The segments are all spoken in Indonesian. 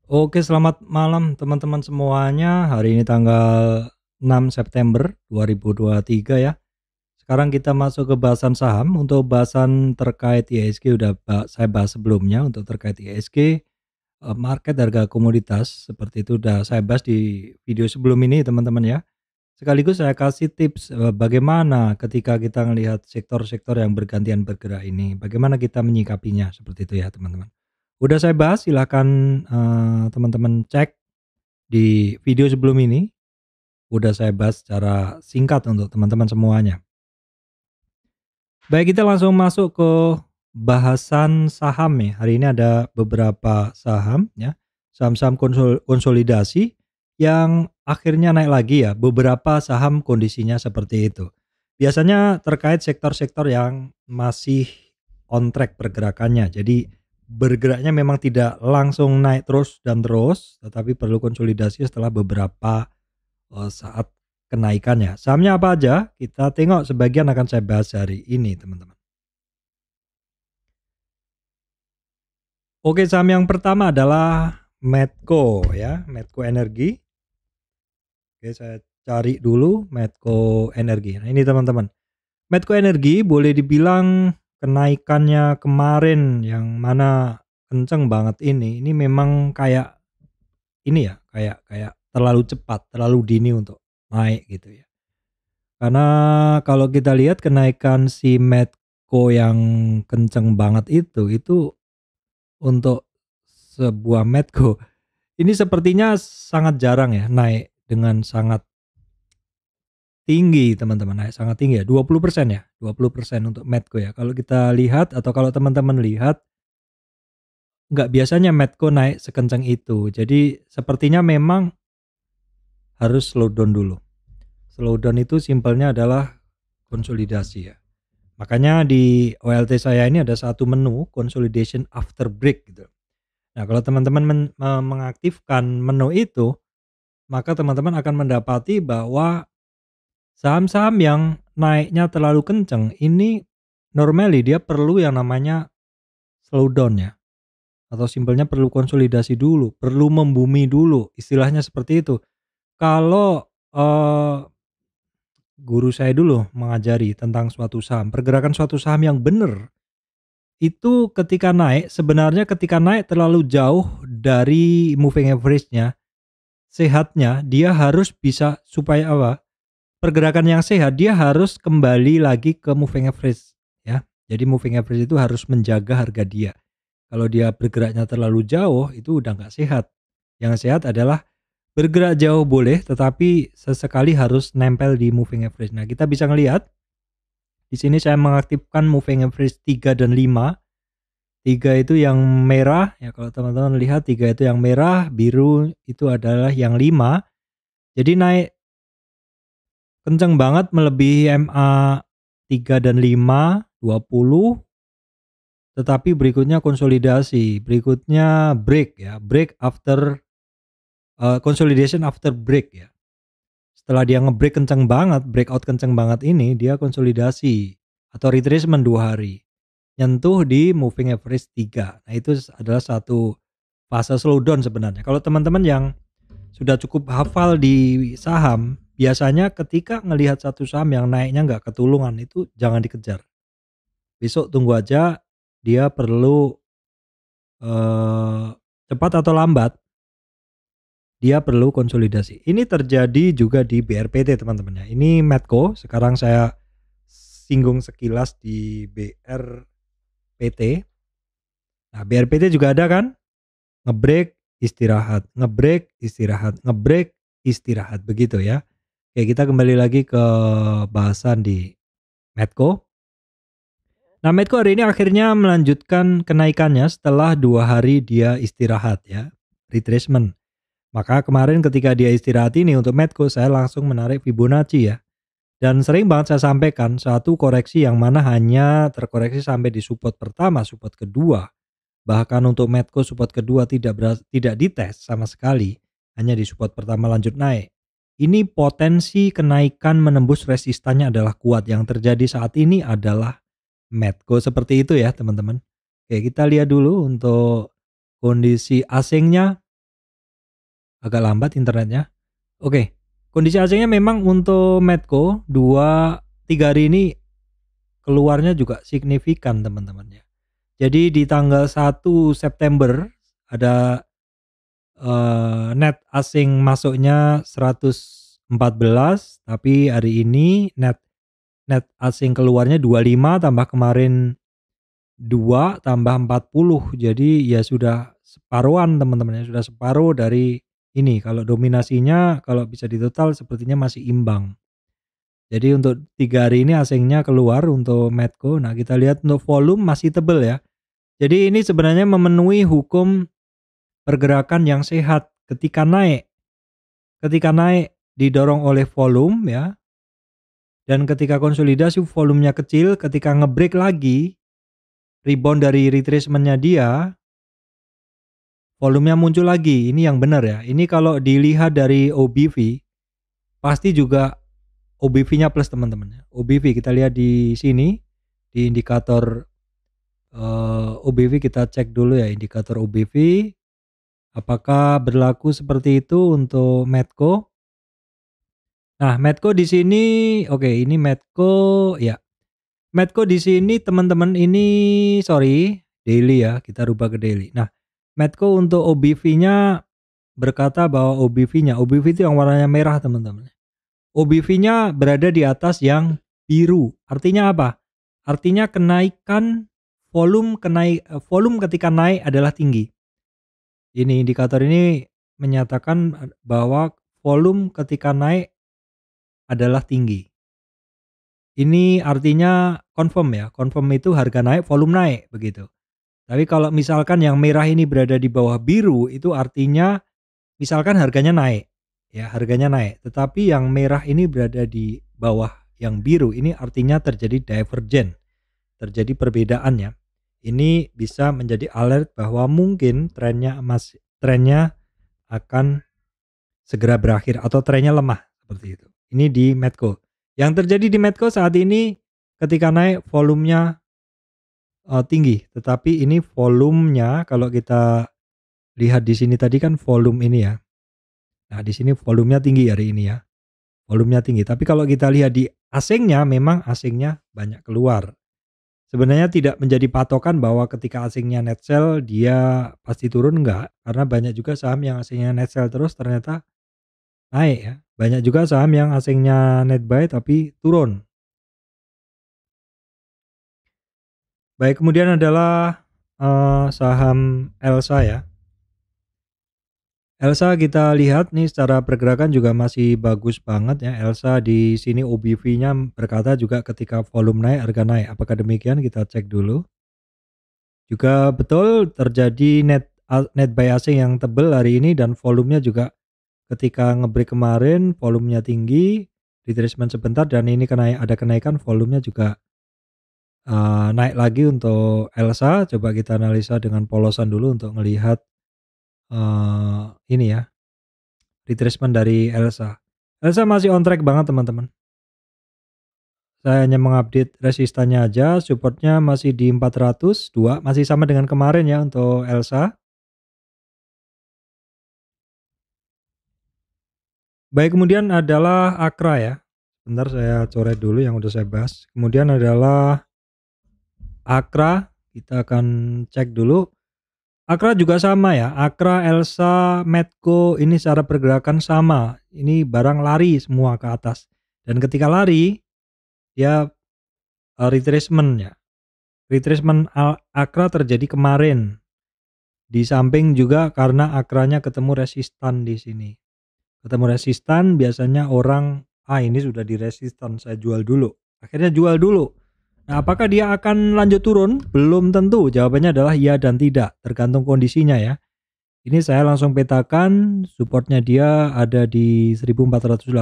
Oke, selamat malam teman-teman semuanya. Hari ini tanggal 6 September 2023 ya. Sekarang kita masuk ke bahasan saham. Untuk bahasan terkait IHSG udah saya bahas sebelumnya. Untuk terkait IHSG, market harga komoditas seperti itu udah saya bahas di video sebelum ini teman-teman ya. Sekaligus saya kasih tips bagaimana ketika kita melihat sektor-sektor yang bergantian bergerak ini, bagaimana kita menyikapinya seperti itu ya teman-teman. Udah saya bahas, silahkan teman-teman cek di video sebelum ini. Udah saya bahas secara singkat untuk teman-teman semuanya. Baik, kita langsung masuk ke bahasan saham ya. Hari ini ada beberapa saham ya, saham-saham konsolidasi yang akhirnya naik lagi ya. Beberapa saham kondisinya seperti itu. Biasanya terkait sektor-sektor yang masih on track pergerakannya. Jadi bergeraknya memang tidak langsung naik terus dan terus, tetapi perlu konsolidasi setelah beberapa saat kenaikannya. Sahamnya apa aja? Kita tengok sebagian akan saya bahas hari ini, teman-teman. Oke, saham yang pertama adalah Medco ya, Medco Energi. Oke, saya cari dulu Medco Energi. Nah, ini teman-teman. Medco Energi boleh dibilang kenaikannya kemarin yang mana kenceng banget ini memang kayak ini ya, kayak kayak terlalu cepat, terlalu dini untuk naik gitu ya. Karena kalau kita lihat kenaikan si Medco yang kenceng banget itu untuk sebuah Medco ini sepertinya sangat jarang ya naik dengan sangat tinggi teman-teman, naik sangat tinggi ya, 20% ya, 20% untuk Medco ya. Kalau kita lihat atau kalau teman-teman lihat, nggak biasanya Medco naik sekencang itu. Jadi sepertinya memang harus slow down dulu. Slow down itu simpelnya adalah konsolidasi ya. Makanya di OLT saya ini ada satu menu consolidation after break gitu. Nah, kalau teman-teman mengaktifkan menu itu, maka teman-teman akan mendapati bahwa saham-saham yang naiknya terlalu kenceng ini normally dia perlu yang namanya slow down ya. Atau simpelnya perlu konsolidasi dulu, perlu membumi dulu, istilahnya seperti itu. Kalau guru saya dulu mengajari tentang suatu saham, pergerakan suatu saham yang benar itu ketika naik, sebenarnya ketika naik terlalu jauh dari moving average-nya, sehatnya dia harus bisa supaya apa? Pergerakan yang sehat dia harus kembali lagi ke moving average ya. Jadi moving average itu harus menjaga harga dia. Kalau dia bergeraknya terlalu jauh itu udah nggak sehat. Yang sehat adalah bergerak jauh boleh, tetapi sesekali harus nempel di moving average. Nah, kita bisa ngelihat di sini saya mengaktifkan moving average 3 dan 5. 3 itu yang merah ya, kalau teman-teman lihat 3 itu yang merah, biru itu adalah yang 5. Jadi naik kenceng banget melebihi MA 3 dan 5, 20. Tetapi berikutnya konsolidasi, berikutnya break ya, break after consolidation after break ya. Setelah dia ngebreak kenceng banget, breakout kenceng banget ini, dia konsolidasi atau retracement 2 hari. Nyentuh di moving average 3. Nah, itu adalah satu fase slowdown sebenarnya. Kalau teman-teman yang sudah cukup hafal di saham, biasanya ketika ngelihat satu saham yang naiknya nggak ketulungan itu jangan dikejar. Besok tunggu aja, dia perlu cepat atau lambat dia perlu konsolidasi. Ini terjadi juga di BRPT teman-teman ya. Ini Medco, sekarang saya singgung sekilas di BRPT. Nah, BRPT juga ada kan? Ngebreak, istirahat, ngebreak, istirahat, ngebreak, istirahat, begitu ya. Oke, kita kembali lagi ke bahasan di Medco. Nah, Medco hari ini akhirnya melanjutkan kenaikannya setelah 2 hari dia istirahat ya, retracement. Maka kemarin ketika dia istirahat ini untuk Medco saya langsung menarik Fibonacci ya. Dan sering banget saya sampaikan satu koreksi yang mana hanya terkoreksi sampai di support pertama, support kedua. Bahkan untuk Medco support kedua tidak dites sama sekali, hanya di support pertama lanjut naik. Ini potensi kenaikan menembus resistannya adalah kuat. Yang terjadi saat ini adalah Medco seperti itu ya teman-teman. Oke, kita lihat dulu untuk kondisi asingnya. agak lambat internetnya. Oke, kondisi AC-nya memang untuk Medco 2-3 hari ini keluarnya juga signifikan teman-teman ya. Jadi di tanggal 1 September ada net asing masuknya 114, tapi hari ini net net asing keluarnya 25 tambah kemarin 2 tambah 40. Jadi ya sudah separuhan teman-teman ya, sudah separuh dari ini. Kalau dominasinya kalau bisa ditotal sepertinya masih imbang. Jadi untuk 3 hari ini asingnya keluar untuk Medco. Nah, kita lihat untuk volume masih tebel ya. Jadi ini sebenarnya memenuhi hukum pergerakan yang sehat. Ketika naik didorong oleh volume ya, dan ketika konsolidasi volumenya kecil, ketika nge-break lagi rebound dari retracement-nya dia, volumenya muncul lagi. Ini yang benar ya. Ini kalau dilihat dari OBV pasti juga OBV-nya plus teman-teman. OBV kita lihat di sini di indikator OBV, kita cek dulu ya indikator OBV apakah berlaku seperti itu untuk Medco. Nah, Medco di sini oke, ini Medco ya. Medco di sini teman-teman ini sorry, daily ya, kita rubah ke daily. Nah, Medco untuk OBV-nya berkata bahwa OBV itu yang warnanya merah teman-teman. OBV-nya berada di atas yang biru. Artinya apa? Artinya volume ketika naik adalah tinggi. Ini indikator ini menyatakan bahwa volume ketika naik adalah tinggi. Ini artinya confirm ya. Confirm itu harga naik, volume naik begitu. Tapi kalau misalkan yang merah ini berada di bawah biru, itu artinya misalkan harganya naik. Ya, harganya naik. Tetapi yang merah ini berada di bawah yang biru, ini artinya terjadi divergen. Terjadi perbedaan ya. Ini bisa menjadi alert bahwa mungkin trennya akan segera berakhir atau trennya lemah seperti itu. Ini di Medco. Yang terjadi di Medco saat ini ketika naik volumenya tinggi, tetapi ini volumenya kalau kita lihat di sini tadi kan volume ini ya. Nah, di sini volumenya tinggi hari ini ya. Volumenya tinggi. Tapi kalau kita lihat di asingnya, memang asingnya banyak keluar. Sebenarnya tidak menjadi patokan bahwa ketika asingnya net sell dia pasti turun, enggak. Karena banyak juga saham yang asingnya net sell terus ternyata naik ya. Banyak juga saham yang asingnya net buy tapi turun. Baik, kemudian adalah saham Elsa ya. Elsa kita lihat nih secara pergerakan juga masih bagus banget ya. Elsa di sini OBV-nya berkata juga ketika volume naik harga naik. Apakah demikian? Kita cek dulu. Juga betul terjadi net buy asing yang tebal hari ini dan volumenya juga ketika nge-break kemarin volumenya tinggi, retracement sebentar dan ini ada kenaikan volumenya juga naik lagi untuk Elsa. Coba kita analisa dengan polosan dulu untuk melihat ini ya, retracement dari Elsa. Elsa masih on track banget teman-teman. Saya hanya mengupdate resistannya aja, supportnya masih di 402, masih sama dengan kemarin ya untuk Elsa. Baik, kemudian adalah Akra ya. Bentar saya coret dulu yang udah saya bahas. Kemudian adalah Akra, kita akan cek dulu. Akra juga sama ya, Akra, Elsa, Medco ini secara pergerakan sama. Ini barang lari semua ke atas. Dan ketika lari, dia retracement ya. Retracement Akra terjadi kemarin. Di samping juga karena Akranya ketemu resistan di sini. Ketemu resistan biasanya orang, ini sudah di resistan, saya jual dulu. Akhirnya jual dulu. Nah, apakah dia akan lanjut turun? Belum tentu. Jawabannya adalah iya dan tidak, tergantung kondisinya ya. Ini saya langsung petakan, supportnya dia ada di 1482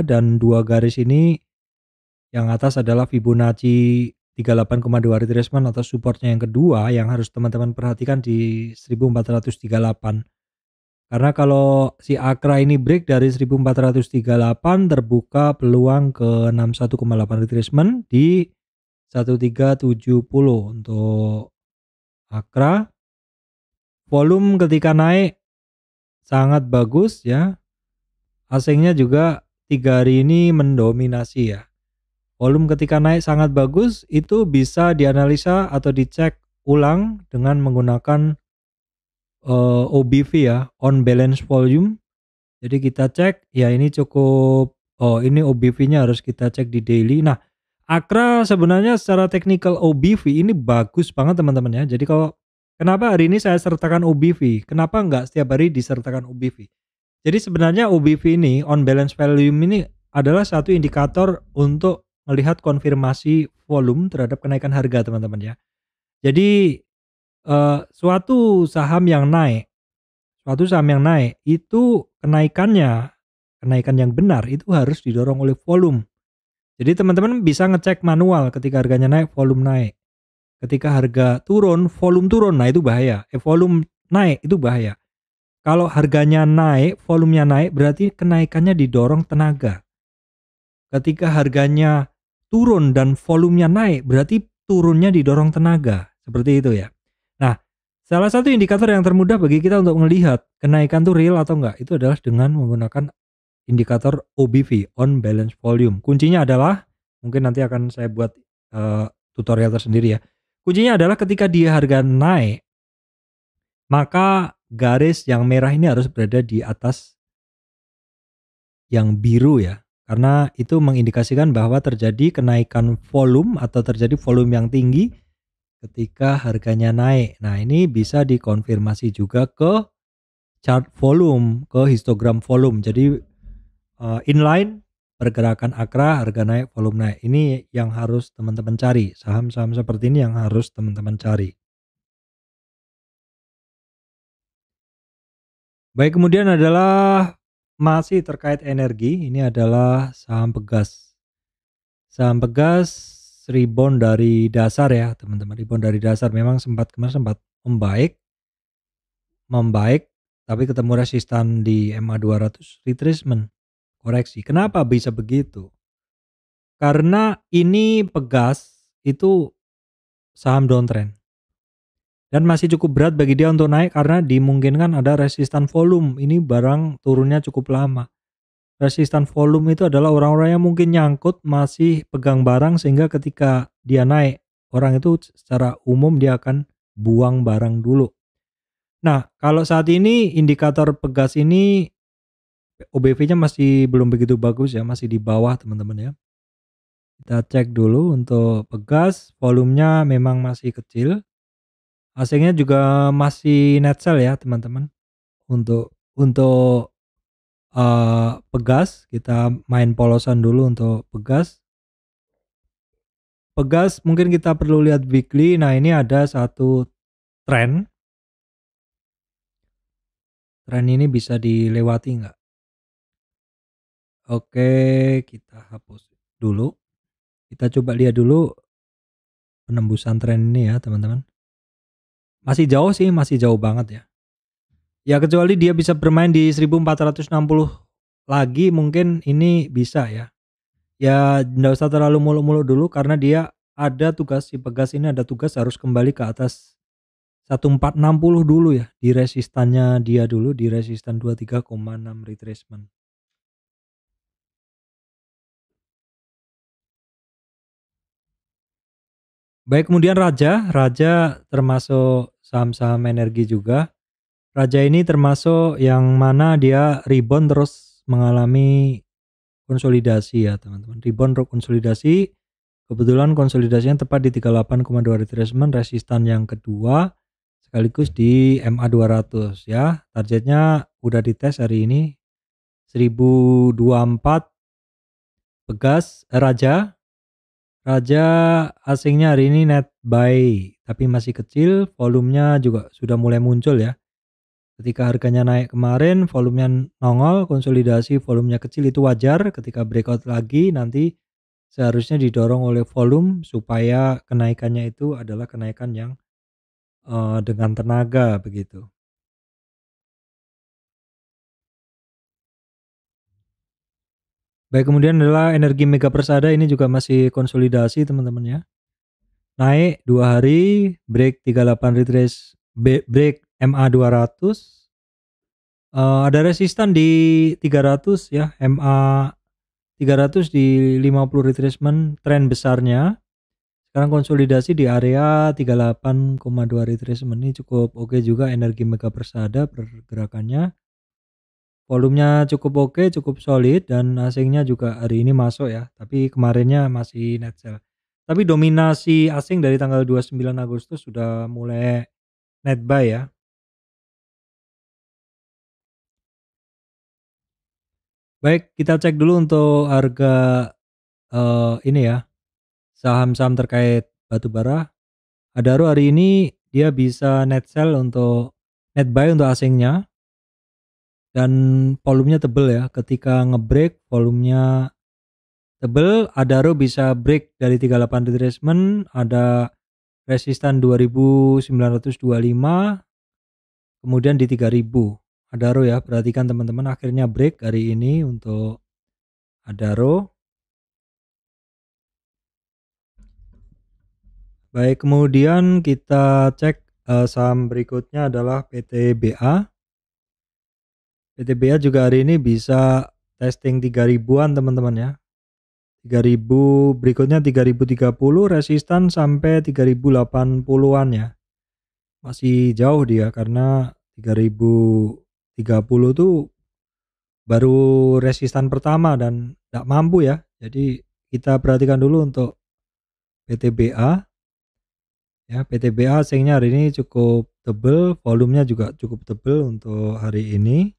dan dua garis ini yang atas adalah Fibonacci 38,2 retracement atau supportnya yang kedua yang harus teman-teman perhatikan di 1438. Karena kalau si Akra ini break dari 1438 terbuka peluang ke 61,8 retracement di 1370 untuk Akra. Volume ketika naik sangat bagus ya. Asingnya juga 3 hari ini mendominasi ya. Volume ketika naik sangat bagus, itu bisa dianalisa atau dicek ulang dengan menggunakan OBV ya, on balance volume. Jadi kita cek, ya ini cukup, oh ini OBV-nya harus kita cek di daily. Nah, AKRA sebenarnya secara technical OBV ini bagus banget teman-teman ya. Jadi kalau kenapa hari ini saya sertakan OBV? Kenapa nggak setiap hari disertakan OBV? Jadi sebenarnya OBV ini, on balance volume ini adalah satu indikator untuk melihat konfirmasi volume terhadap kenaikan harga teman-teman ya. Jadi suatu saham yang naik, itu kenaikan yang benar itu harus didorong oleh volume. Jadi teman-teman bisa ngecek manual ketika harganya naik, volume naik. Ketika harga turun, volume turun, nah itu bahaya. Volume naik itu bahaya. Kalau harganya naik, volumenya naik, berarti kenaikannya didorong tenaga. Ketika harganya turun dan volumenya naik, berarti turunnya didorong tenaga. Seperti itu ya. Nah, salah satu indikator yang termudah bagi kita untuk melihat kenaikan itu real atau enggak, itu adalah dengan menggunakan indikator OBV, on balance volume. Kuncinya adalah, mungkin nanti akan saya buat tutorial tersendiri ya. Kuncinya adalah ketika dia harga naik, maka garis yang merah ini harus berada di atas yang biru ya. Karena itu mengindikasikan bahwa terjadi kenaikan volume atau terjadi volume yang tinggi ketika harganya naik. Nah, ini bisa dikonfirmasi juga ke chart volume, ke histogram volume. Jadi inline pergerakan AKRA, harga naik, volume naik. Ini yang harus teman-teman cari. Saham-saham seperti ini yang harus teman-teman cari. Baik, kemudian adalah masih terkait energi, ini adalah saham Pegas. Saham Pegas rebound dari dasar ya, teman-teman. Rebound dari dasar memang kemarin sempat membaik, tapi ketemu resistan di MA 200, retracement, koreksi. Kenapa bisa begitu? Karena ini Pegas itu saham downtrend. Dan masih cukup berat bagi dia untuk naik karena dimungkinkan ada resistan volume. Ini barang turunnya cukup lama. Resistan volume itu adalah orang-orang yang mungkin nyangkut masih pegang barang sehingga ketika dia naik, orang itu secara umum dia akan buang barang dulu. Nah, kalau saat ini indikator Pegas ini OBV-nya masih belum begitu bagus ya, masih di bawah teman-teman ya. Kita cek dulu untuk Pegas, volumenya memang masih kecil. Asingnya juga masih net sell ya teman-teman. Untuk Pegas, kita main polosan dulu untuk Pegas. Pegas mungkin kita perlu lihat weekly. Nah, ini ada satu tren. Tren ini bisa dilewati nggak? Oke, kita hapus dulu. Kita coba lihat dulu penembusan tren ini ya teman-teman. Masih jauh sih, masih jauh banget ya. Ya kecuali dia bisa bermain di 1460 lagi, mungkin ini bisa ya. Ya nggak usah terlalu muluk-muluk dulu karena dia ada tugas, si Pegas ini ada tugas harus kembali ke atas 1460 dulu ya, di resistannya dia dulu, di resistan 23,6 retracement. Baik, kemudian Raja termasuk saham-saham energi juga. Raja ini termasuk yang mana dia rebound terus mengalami konsolidasi ya teman-teman. Rebound konsolidasi, kebetulan konsolidasinya tepat di 38,2 retracement, resistan yang kedua sekaligus di MA 200 ya. Targetnya udah dites hari ini 1024. Pegas Raja asingnya hari ini net buy tapi masih kecil, volumenya juga sudah mulai muncul ya. Ketika harganya naik kemarin, volumenya nongol, konsolidasi volumenya kecil itu wajar. Ketika breakout lagi nanti seharusnya didorong oleh volume supaya kenaikannya itu adalah kenaikan yang dengan tenaga begitu. Baik, kemudian adalah energi Mega Persada, ini juga masih konsolidasi teman-teman ya. Naik 2 hari, break 38 retrace, break MA 200. Ada resistan di 300 ya, MA 300 di 50 retracement tren besarnya. Sekarang konsolidasi di area 38,2 retracement, ini cukup oke juga energi mega persada pergerakannya. Volumenya cukup oke, cukup solid, dan asingnya juga hari ini masuk ya, tapi kemarinnya masih net sell. Tapi dominasi asing dari tanggal 29 Agustus sudah mulai net buy ya. Baik, kita cek dulu untuk harga ini ya, saham-saham terkait batubara. Adaro hari ini dia bisa net sell untuk net buy untuk asingnya, dan volumenya tebel ya. Ketika ngebreak volumenya tebel, Adaro bisa break dari 38 retracement, ada resistan 2925, kemudian di 3000. Adaro ya, perhatikan teman-teman, akhirnya break hari ini untuk Adaro. Baik, kemudian kita cek saham berikutnya adalah PTBA. PTBA juga hari ini bisa testing 3000-an teman-teman ya. 3000, berikutnya 3030, resistan sampai 3080-an ya. Masih jauh dia karena 3030 tuh baru resistan pertama dan tidak mampu ya. Jadi kita perhatikan dulu untuk PTBA. Ya, PTBA asingnya hari ini cukup tebel, volumenya juga cukup tebel untuk hari ini.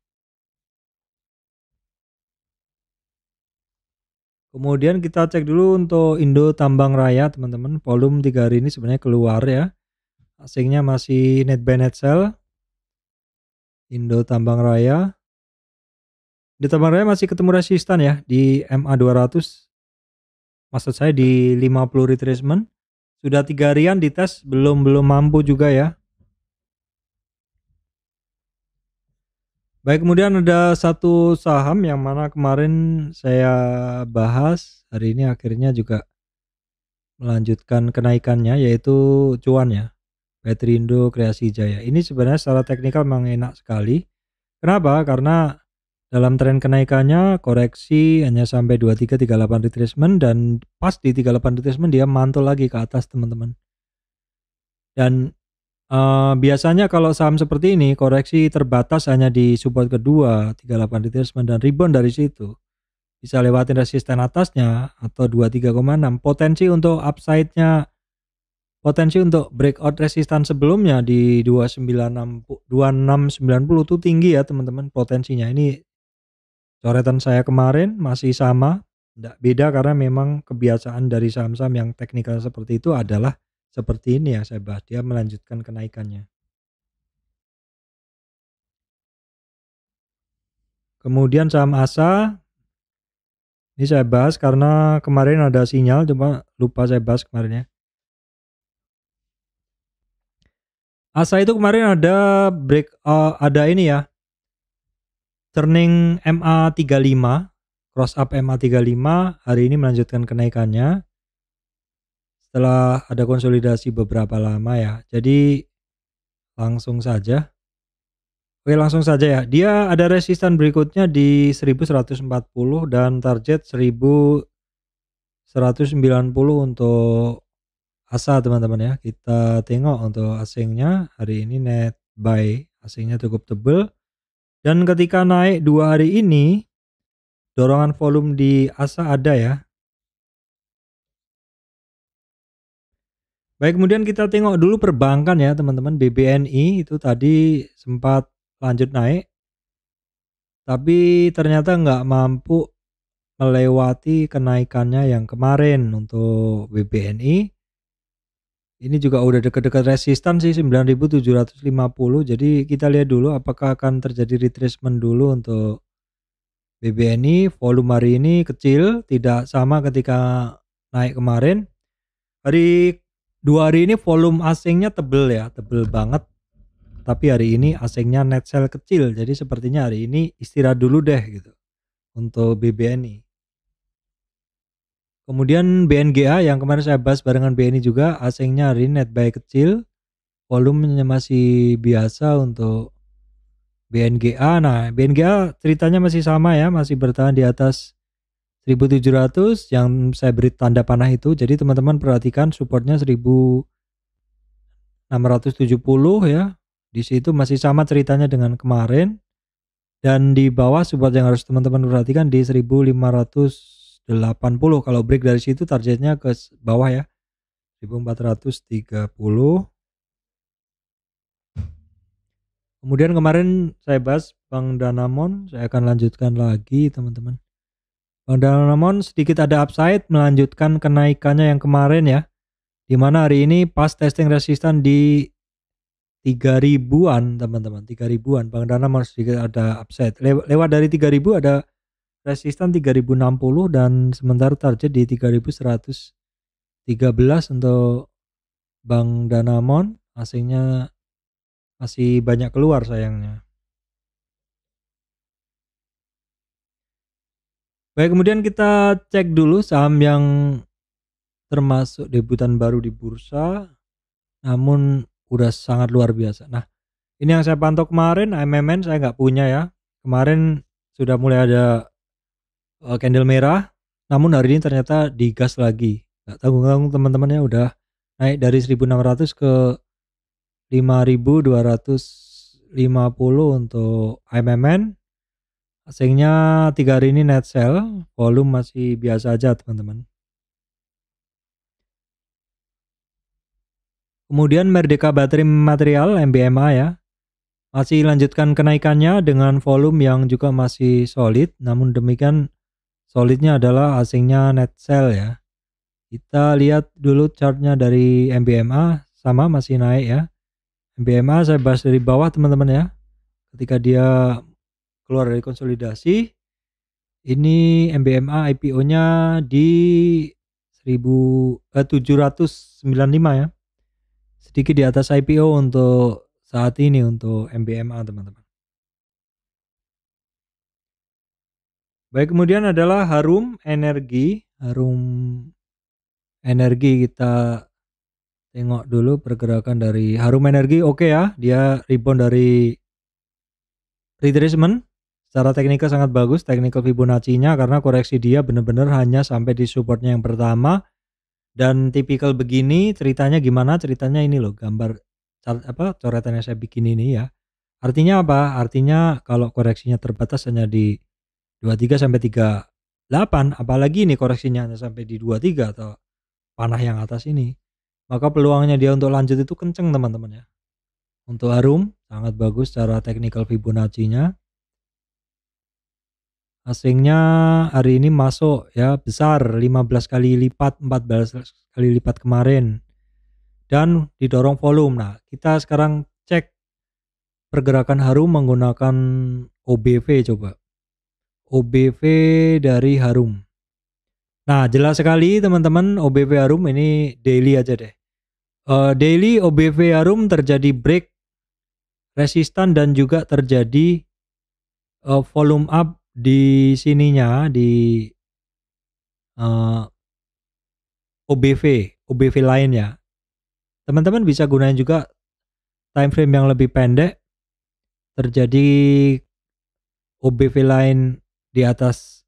Kemudian kita cek dulu untuk Indo Tambang Raya teman-teman. Volume 3 hari ini sebenarnya keluar ya. Asingnya masih net buy net sell. Indo Tambang Raya. Indo Tambang Raya masih ketemu resistan ya di MA 200. Maksud saya di 50 retracement. Sudah 3 harian dites belum mampu juga ya. Baik, kemudian ada satu saham yang mana kemarin saya bahas, hari ini akhirnya juga melanjutkan kenaikannya, yaitu cuan ya, Petrindo Kreasi Jaya. Ini sebenarnya secara teknikal memang enak sekali. Kenapa? Karena dalam tren kenaikannya koreksi hanya sampai 2338 retracement, dan pas di 38 retracement dia mantul lagi ke atas teman-teman. Dan biasanya kalau saham seperti ini koreksi terbatas hanya di support kedua 38 retracement dan rebound dari situ. Bisa lewatin resisten atasnya atau 23,6. Potensi untuk breakout resistan sebelumnya di 2690 itu tinggi ya teman-teman potensinya. Ini coretan saya kemarin masih sama, tidak beda karena memang kebiasaan dari saham-saham yang teknikal seperti itu adalah seperti ini ya, saya bahas dia melanjutkan kenaikannya. Kemudian saham ASA ini saya bahas karena kemarin ada sinyal, cuma lupa saya bahas kemarin ya. ASA itu kemarin ada ada ini ya, turning MA35, cross up MA35, hari ini melanjutkan kenaikannya setelah ada konsolidasi beberapa lama ya. Jadi langsung saja. Oke, langsung saja ya. Dia ada resistan berikutnya di 1140 dan target 1190 untuk ASA teman-teman ya. Kita tengok untuk asingnya hari ini net buy, asingnya cukup tebel, dan ketika naik 2 hari ini dorongan volume di ASA ada ya. Baik, kemudian kita tengok dulu perbankan ya teman-teman. BBNI itu tadi sempat lanjut naik, tapi ternyata nggak mampu melewati kenaikannya yang kemarin untuk BBNI. Ini juga udah dekat-dekat resistan sih 9.750. Jadi kita lihat dulu apakah akan terjadi retracement dulu untuk BBNI. Volume hari ini kecil, tidak sama ketika naik kemarin. Hari 2 hari ini volume asingnya tebel ya, tebel banget. Tapi hari ini asingnya net sell kecil. Jadi sepertinya hari ini istirahat dulu deh gitu untuk BBNI. Kemudian BNGA yang kemarin saya bahas barengan BNI juga, asingnya hari ini net buy kecil, volumenya masih biasa untuk BNGA. Nah, BNGA ceritanya masih sama ya, masih bertahan di atas 1700 yang saya beri tanda panah itu. Jadi teman-teman perhatikan supportnya 1670 ya. Di situ masih sama ceritanya dengan kemarin. Dan di bawah support yang harus teman-teman perhatikan di 1580. Kalau break dari situ targetnya ke bawah ya, 1430. Kemudian kemarin saya bahas Bank Danamon, saya akan lanjutkan lagi teman-teman. Bank Danamon sedikit ada upside melanjutkan kenaikannya yang kemarin ya, dimana hari ini pas testing resistan di 3000-an teman-teman, 3000-an. Bank Danamon sedikit ada upside, lewat dari 3000 ada resistan 3060 dan sementara target di 3113 untuk Bank Danamon. Asingnya masih banyak keluar sayangnya. Baik, kemudian kita cek dulu saham yang termasuk debutan baru di bursa namun udah sangat luar biasa. Nah, ini yang saya pantau kemarin, AMMN saya nggak punya ya. Kemarin sudah mulai ada candle merah, namun hari ini ternyata digas lagi. Nggak tanggung-tanggung teman-temannya udah naik dari 1600 ke 5250 untuk AMMN. Asingnya 3 hari ini net sell, volume masih biasa aja teman-teman. Kemudian Merdeka Battery Material MBMA ya, masih lanjutkan kenaikannya dengan volume yang juga masih solid. Namun demikian solidnya adalah asingnya net sell ya. Kita lihat dulu chartnya dari MBMA, sama masih naik ya. MBMA saya bahas dari bawah teman-teman ya. Ketika dia keluar dari konsolidasi, ini MBMA IPO-nya di 795 ya. Sedikit di atas IPO untuk saat ini untuk MBMA teman-teman. Baik, kemudian adalah Harum Energi. Harum Energi kita tengok dulu pergerakan dari Harum Energi. Oke ya, dia rebound dari retracement. Secara teknikal sangat bagus, technical Fibonacci-nya, karena koreksi dia benar-benar hanya sampai di supportnya yang pertama. Dan tipikal begini ceritanya gimana? Ceritanya ini loh, gambar coretan yang saya bikin ini ya. Artinya apa? Artinya kalau koreksinya terbatas hanya di 23 sampai 38, apalagi ini koreksinya hanya sampai di 23 atau panah yang atas ini, maka peluangnya dia untuk lanjut itu kenceng teman-teman ya. Untuk Harum sangat bagus secara technical Fibonacci-nya. Asingnya hari ini masuk ya, besar 15 kali lipat, 14 kali lipat kemarin, dan didorong volume. Nah, kita sekarang cek pergerakan Harum menggunakan OBV coba. OBV dari Harum. Nah, jelas sekali teman-teman, OBV Harum ini daily aja deh. Daily OBV Harum terjadi break resistan dan juga terjadi volume up di sininya di OBV lainnya. Teman-teman bisa gunain juga time frame yang lebih pendek, terjadi OBV lain di atas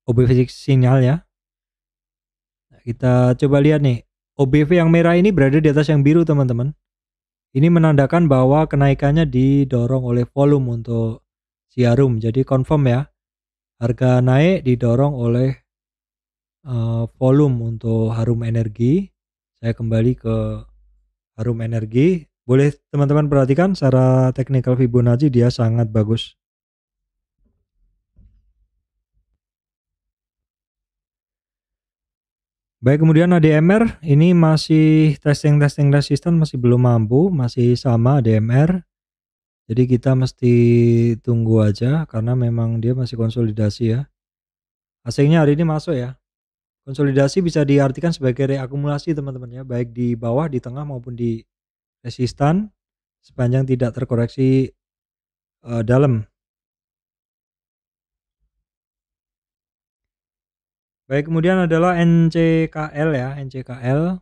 OBV sinyal ya. Nah, kita coba lihat nih, OBV yang merah ini berada di atas yang biru teman-teman. Ini menandakan bahwa kenaikannya didorong oleh volume untuk si Harum. Jadi confirm ya, harga naik didorong oleh volume untuk Harum Energi. Saya kembali ke Harum Energi. Boleh teman-teman perhatikan secara technical Fibonacci dia sangat bagus. Baik, kemudian ADMR ini masih testing resisten, masih belum mampu, masih sama ADMR. Jadi kita mesti tunggu aja karena memang dia masih konsolidasi ya. Asingnya hari ini masuk ya. Konsolidasi bisa diartikan sebagai reakumulasi teman-teman ya, baik di bawah, di tengah maupun di resistan, sepanjang tidak terkoreksi dalam. Baik, kemudian adalah NCKL ya, NCKL.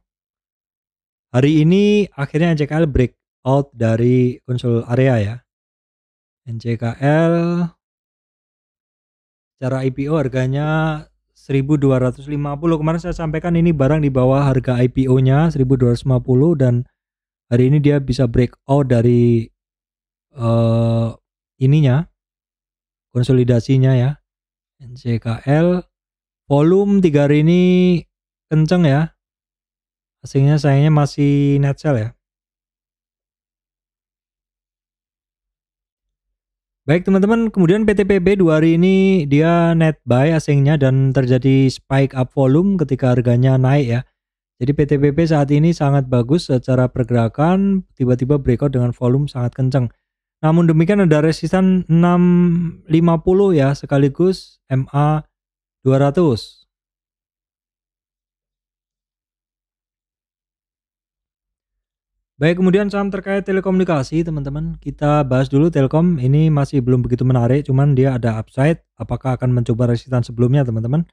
Hari ini akhirnya NCKL break out dari konsol area ya. NCKL secara IPO harganya 1.250. Kemarin saya sampaikan ini barang di bawah harga IPO-nya 1.250 dan hari ini dia bisa breakout dari ininya, konsolidasinya ya. NCKL volume 3 hari ini kenceng ya. Aslinya sayangnya masih net sell ya. Baik teman-teman, kemudian PTPB 2 hari ini dia net buy asingnya dan terjadi spike up volume ketika harganya naik ya. Jadi PTPB saat ini sangat bagus secara pergerakan, tiba-tiba breakout dengan volume sangat kencang. Namun demikian ada resisten 650 ya, sekaligus MA 200. Baik, kemudian saham terkait telekomunikasi teman-teman. Kita bahas dulu Telkom, ini masih belum begitu menarik, cuman dia ada upside. Apakah akan mencoba resisten sebelumnya teman-teman?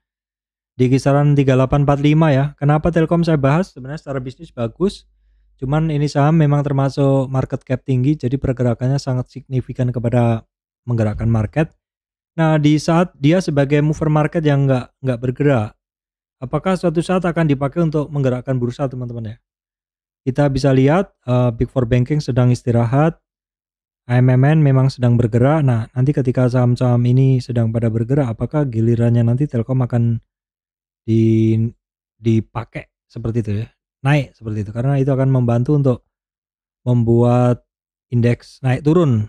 Di kisaran 3845 ya. Kenapa Telkom saya bahas? Sebenarnya secara bisnis bagus. Cuman ini saham memang termasuk market cap tinggi, jadi pergerakannya sangat signifikan kepada menggerakkan market. Nah, di saat dia sebagai mover market yang nggak bergerak, apakah suatu saat akan dipakai untuk menggerakkan bursa teman-teman ya? Kita bisa lihat Big Four Banking sedang istirahat, AMMN memang sedang bergerak. Nah, nanti ketika saham-saham ini sedang pada bergerak, apakah gilirannya nanti Telkom akan dipakai seperti itu ya, naik seperti itu, karena itu akan membantu untuk membuat indeks naik turun.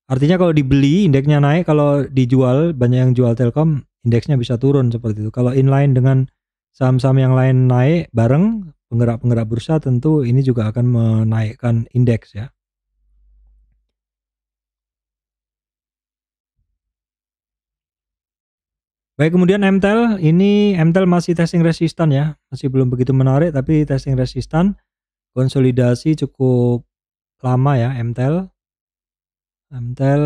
Artinya kalau dibeli indeksnya naik, kalau dijual banyak yang jual Telkom, indeksnya bisa turun seperti itu. Kalau inline dengan saham-saham yang lain naik bareng penggerak-penggerak bursa, tentu ini juga akan menaikkan indeks ya. Baik, kemudian MTEL, ini MTEL masih testing resistan ya, masih belum begitu menarik tapi testing resistan, konsolidasi cukup lama ya MTEL. MTEL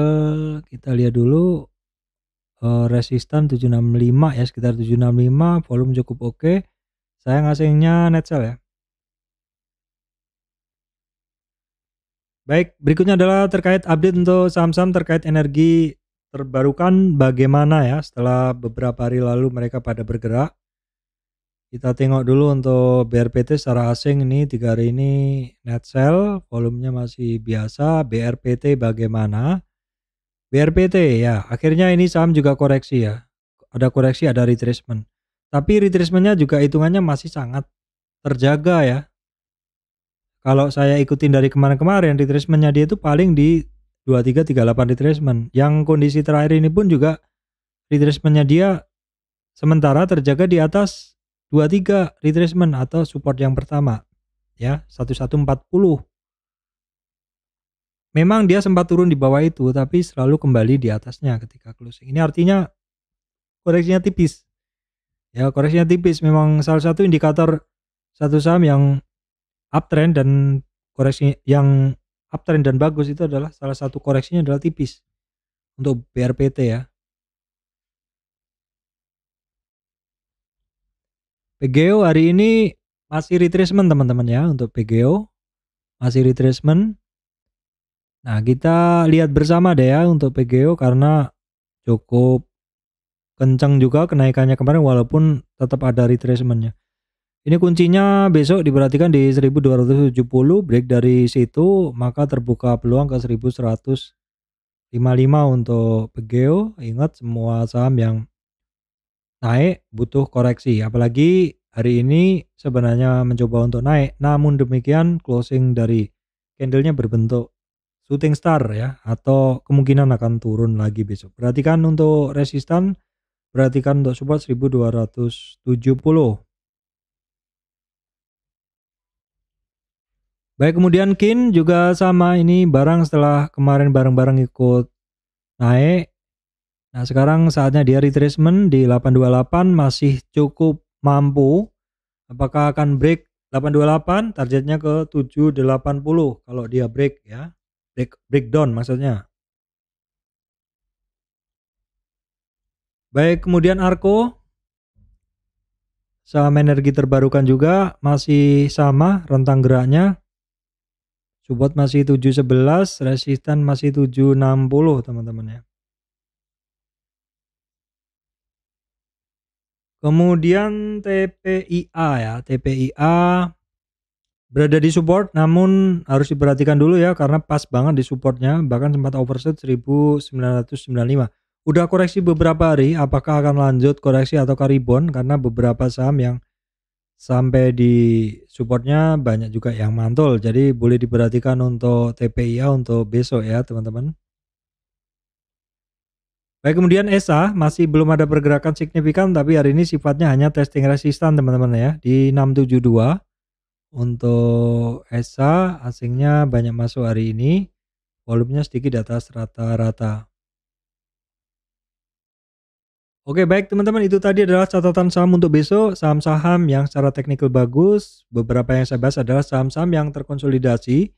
kita lihat dulu, resistan 765 ya, sekitar 765, volume cukup oke. Saya ngasihnya net sell ya. Baik, berikutnya adalah terkait update untuk saham-saham terkait energi terbarukan bagaimana ya setelah beberapa hari lalu mereka pada bergerak. Kita tengok dulu untuk BRPT secara asing ini 3 hari ini net sell, volumenya masih biasa. BRPT bagaimana? BRPT ya, akhirnya ini saham juga koreksi ya. Ada koreksi, ada retracement. Tapi retracementnya juga hitungannya masih sangat terjaga ya. Kalau saya ikutin dari kemarin-kemarin, retracementnya dia itu paling di 2338 retracement. Yang kondisi terakhir ini pun juga retracementnya dia sementara terjaga di atas 23 retracement atau support yang pertama ya, 1140. Memang dia sempat turun di bawah itu tapi selalu kembali di atasnya ketika closing. Ini artinya koreksinya tipis. Ya, koreksinya tipis memang salah satu indikator satu saham yang uptrend dan koreksi yang uptrend dan bagus itu adalah salah satu koreksinya adalah tipis untuk BRPT ya. PGO hari ini masih retracement teman-teman ya, untuk PGO masih retracement. Nah, kita lihat bersama deh ya untuk PGO karena cukup kencang juga kenaikannya kemarin walaupun tetap ada retracementnya. Ini kuncinya besok diperhatikan di 1270, break dari situ maka terbuka peluang ke 1155 untuk PGO. Ingat, semua saham yang naik butuh koreksi, apalagi hari ini sebenarnya mencoba untuk naik, namun demikian closing dari candlenya berbentuk shooting star ya, atau kemungkinan akan turun lagi besok. Perhatikan untuk resistan, perhatikan untuk support 1270. Baik, kemudian KIN juga sama, ini barang setelah kemarin barang-barang ikut naik. Nah, sekarang saatnya dia retracement di 828, masih cukup mampu. Apakah akan break 828? Targetnya ke 780 kalau dia break ya. Breakdown maksudnya. Baik, kemudian Arko, saham energi terbarukan juga masih sama rentang geraknya. Support masih 711, resisten masih 760 teman-teman ya. Kemudian TPIA ya, TPIA berada di support namun harus diperhatikan dulu ya karena pas banget di supportnya, bahkan sempat overshoot 1995. Udah koreksi beberapa hari, apakah akan lanjut koreksi atau rebound, karena beberapa saham yang sampai di supportnya banyak juga yang mantul, jadi boleh diperhatikan untuk TPIA untuk besok ya teman-teman. Baik, kemudian ESA masih belum ada pergerakan signifikan, tapi hari ini sifatnya hanya testing resistan teman-teman ya di 672. Untuk ESA asingnya banyak masuk hari ini, volumenya sedikit di atas rata-rata. Oke baik teman-teman, itu tadi adalah catatan saham untuk besok. Saham-saham yang secara teknikal bagus, beberapa yang saya bahas adalah saham-saham yang terkonsolidasi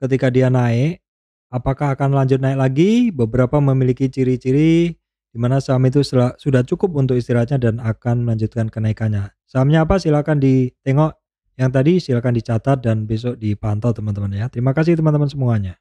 ketika dia naik. Apakah akan lanjut naik lagi? Beberapa memiliki ciri-ciri di mana saham itu sudah cukup untuk istirahatnya dan akan melanjutkan kenaikannya. Sahamnya apa? Silakan ditengok yang tadi, silakan dicatat dan besok dipantau teman-teman ya. Terima kasih teman-teman semuanya.